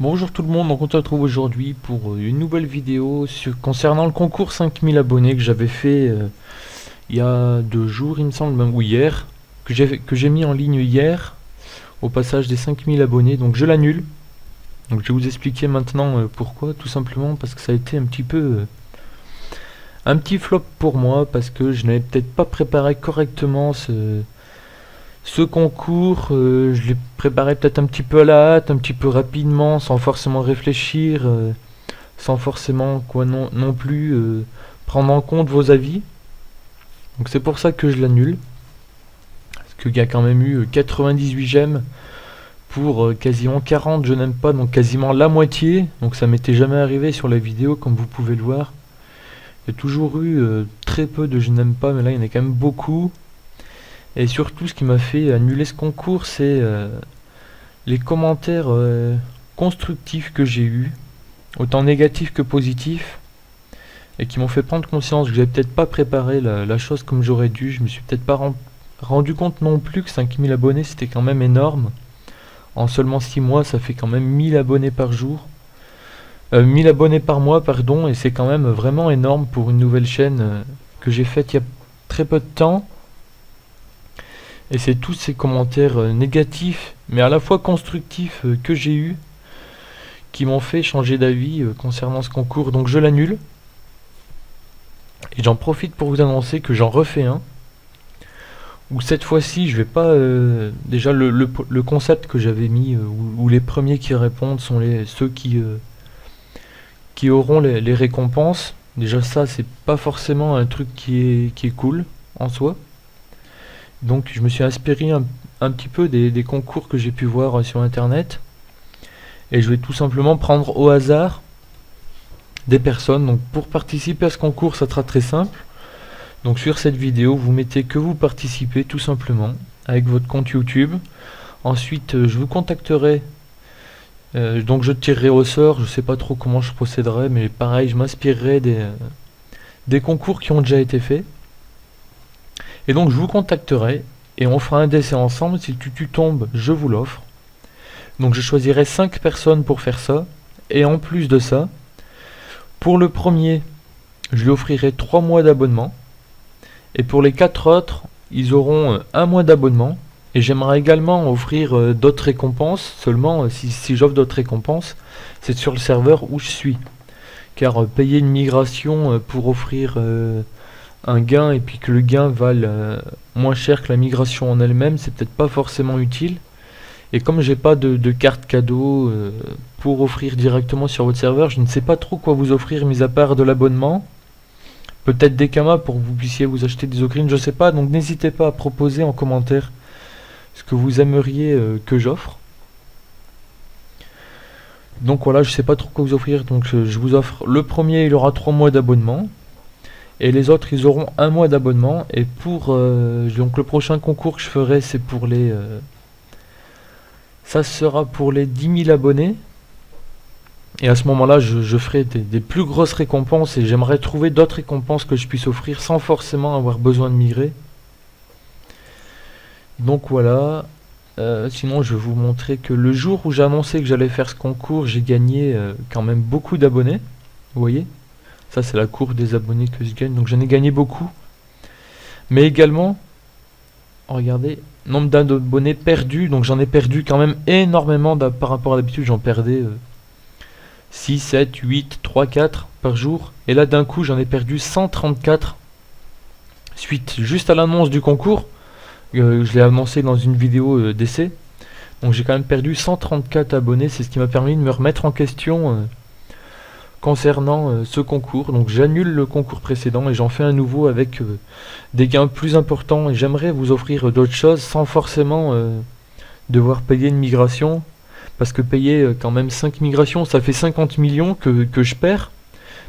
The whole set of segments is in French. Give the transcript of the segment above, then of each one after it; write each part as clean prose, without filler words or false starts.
Bonjour tout le monde, donc on se retrouve aujourd'hui pour une nouvelle vidéo concernant le concours 5000 abonnés que j'avais fait il y a 2 jours il me semble, même, ou hier, que j'ai mis en ligne hier au passage des 5000 abonnés, donc je l'annule. Donc je vais vous expliquer maintenant pourquoi, tout simplement parce que ça a été un petit peu un petit flop pour moi, parce que je n'avais peut-être pas préparé correctement ce concours. Je l'ai préparé peut-être un petit peu à la hâte, un petit peu rapidement, sans forcément réfléchir, sans forcément non plus prendre en compte vos avis. Donc c'est pour ça que je l'annule. Parce qu'il y a quand même eu 98 j'aime pour quasiment 40 je n'aime pas, donc quasiment la moitié. Donc ça m'était jamais arrivé sur la vidéo, comme vous pouvez le voir. Il y a toujours eu très peu de je n'aime pas, mais là il y en a quand même beaucoup. Et surtout, ce qui m'a fait annuler ce concours, c'est les commentaires constructifs que j'ai eus, autant négatifs que positifs, et qui m'ont fait prendre conscience que j'avais peut-être pas préparé la chose comme j'aurais dû. Je me suis peut-être pas rendu compte non plus que 5000 abonnés c'était quand même énorme. En seulement 6 mois, ça fait quand même 1000 abonnés par jour. 1000 abonnés par mois, pardon, et c'est quand même vraiment énorme pour une nouvelle chaîne que j'ai faite il y a très peu de temps. Et c'est tous ces commentaires négatifs, mais à la fois constructifs que j'ai eus, qui m'ont fait changer d'avis concernant ce concours. Donc je l'annule. Et j'en profite pour vous annoncer que j'en refais un. Où cette fois-ci, je vais pas... déjà, le concept que j'avais mis, où les premiers qui répondent sont ceux qui auront les récompenses. Déjà ça, c'est pas forcément un truc qui est cool en soi. Donc je me suis inspiré un petit peu des concours que j'ai pu voir sur internet. Et je vais tout simplement prendre au hasard des personnes. Donc pour participer à ce concours, ça sera très simple. Donc sur cette vidéo, vous mettez que vous participez tout simplement avec votre compte YouTube. Ensuite, je vous contacterai. Donc je tirerai au sort, je sais pas trop comment je procéderai, mais pareil, je m'inspirerai des concours qui ont déjà été faits. Et donc je vous contacterai et on fera un décès ensemble. Si tu tombes, je vous l'offre. Donc je choisirai 5 personnes pour faire ça. Et en plus de ça, pour le premier, je lui offrirai 3 mois d'abonnement. Et pour les 4 autres, ils auront 1 mois d'abonnement. Et j'aimerais également offrir d'autres récompenses. Seulement, si j'offre d'autres récompenses, c'est sur le serveur où je suis. Car payer une migration pour offrir... un gain, et puis que le gain vale moins cher que la migration en elle-même, c'est peut-être pas forcément utile. Et comme j'ai pas de carte cadeau pour offrir directement sur votre serveur, je ne sais pas trop quoi vous offrir mis à part de l'abonnement. Peut-être des kamas pour que vous puissiez vous acheter des ocarines, je sais pas. Donc n'hésitez pas à proposer en commentaire ce que vous aimeriez que j'offre. Donc voilà, je sais pas trop quoi vous offrir, donc je vous offre le premier, il aura 3 mois d'abonnement. Et les autres, ils auront 1 mois d'abonnement. Et pour donc le prochain concours que je ferai, c'est pour les... ça sera pour les 10 000 abonnés. Et à ce moment-là, je ferai des plus grosses récompenses. Et j'aimerais trouver d'autres récompenses que je puisse offrir sans forcément avoir besoin de migrer. Donc voilà. Sinon, je vais vous montrer que le jour où j'ai annoncé que j'allais faire ce concours, j'ai gagné quand même beaucoup d'abonnés. Vous voyez ? Ça, c'est la courbe des abonnés que je gagne. Donc j'en ai gagné beaucoup. Mais également, regardez, nombre d'abonnés perdus. Donc j'en ai perdu quand même énormément par rapport à d'habitude. J'en perdais 6, 7, 8, 3, 4 par jour. Et là, d'un coup, j'en ai perdu 134 suite juste à l'annonce du concours. Je l'ai annoncé dans une vidéo d'essai. Donc j'ai quand même perdu 134 abonnés. C'est ce qui m'a permis de me remettre en question... concernant ce concours. Donc j'annule le concours précédent et j'en fais un nouveau avec des gains plus importants, et j'aimerais vous offrir d'autres choses sans forcément devoir payer une migration, parce que payer quand même 5 migrations, ça fait 50 millions que je perds,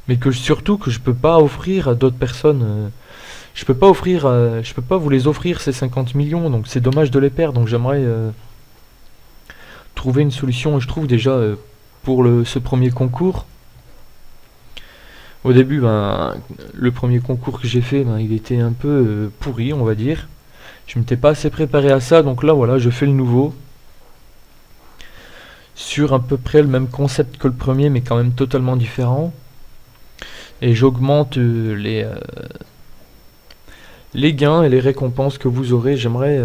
mais surtout que je peux pas offrir à d'autres personnes. Je peux pas vous les offrir ces 50 millions, donc c'est dommage de les perdre. Donc j'aimerais trouver une solution. Je trouve déjà pour ce premier concours. Au début, le premier concours que j'ai fait, il était un peu pourri, on va dire. Je m'étais pas assez préparé à ça, donc là, voilà, je fais le nouveau. sur à peu près le même concept que le premier, mais quand même totalement différent. Et j'augmente les gains et les récompenses que vous aurez. J'aimerais...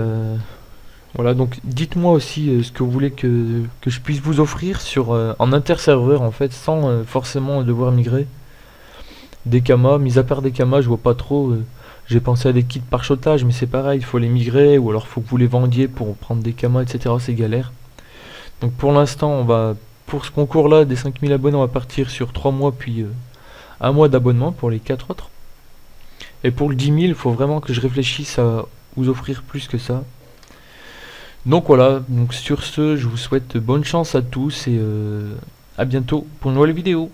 voilà, donc dites-moi aussi ce que vous voulez que je puisse vous offrir sur en interserveur en fait, sans forcément devoir migrer. Des kamas, mis à part des kamas, je vois pas trop. J'ai pensé à des kits parchotage, mais c'est pareil, il faut les migrer, ou alors faut que vous les vendiez pour prendre des kamas, etc. C'est galère. Donc pour l'instant, pour ce concours-là, des 5000 abonnés, on va partir sur 3 mois, puis un mois d'abonnement pour les 4 autres. Et pour le 10 000, il faut vraiment que je réfléchisse à vous offrir plus que ça. Donc voilà, donc sur ce, je vous souhaite bonne chance à tous et à bientôt pour une nouvelle vidéo.